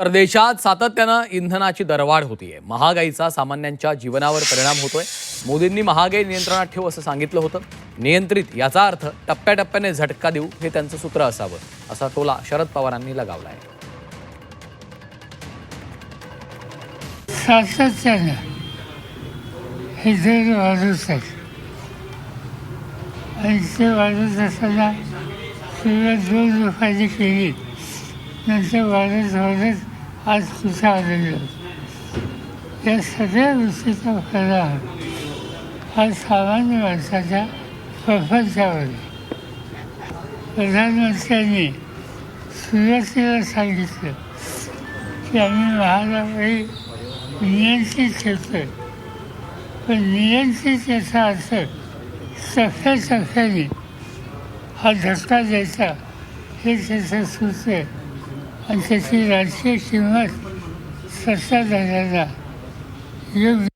तर देशात सातत्यानं इंधनाची दरवाढ होतीये. महागाईचा सामान्यांच्या जीवनावर परिणाम होतोय. मोदींनी महागाई नियंत्रणात ठेवू असं सांगितलं होतं. नियंत्रित याचा अर्थ टप्प्याटप्प्याने झटका देऊ हे त्यांचं सूत्र असावं, असा टोला शरद पवारांनी लगावलाय. सातत्यानं हे दर वाढत आहेत आणि ते वाढत असताना सुरुवात 2 रुपयाची केली, नंतर वाढत आज कुठं आलेलं. या सगळ्या गोष्टीचा परिणाम हा सामान्य माणसाच्या प्रपंचावर. प्रधानमंत्र्यांनी सुरुवातीला सांगितलं की आम्ही महागाई नियंत्रित ठेवतोय, पण नियंत्रित याचा अर्थ टप्प्याटप्प्याने हा झटका द्यायचा हे त्याचं सूत्र आहे. आणि त्याची राजकीय किंमत सत्ताधाऱ्यांना योग्य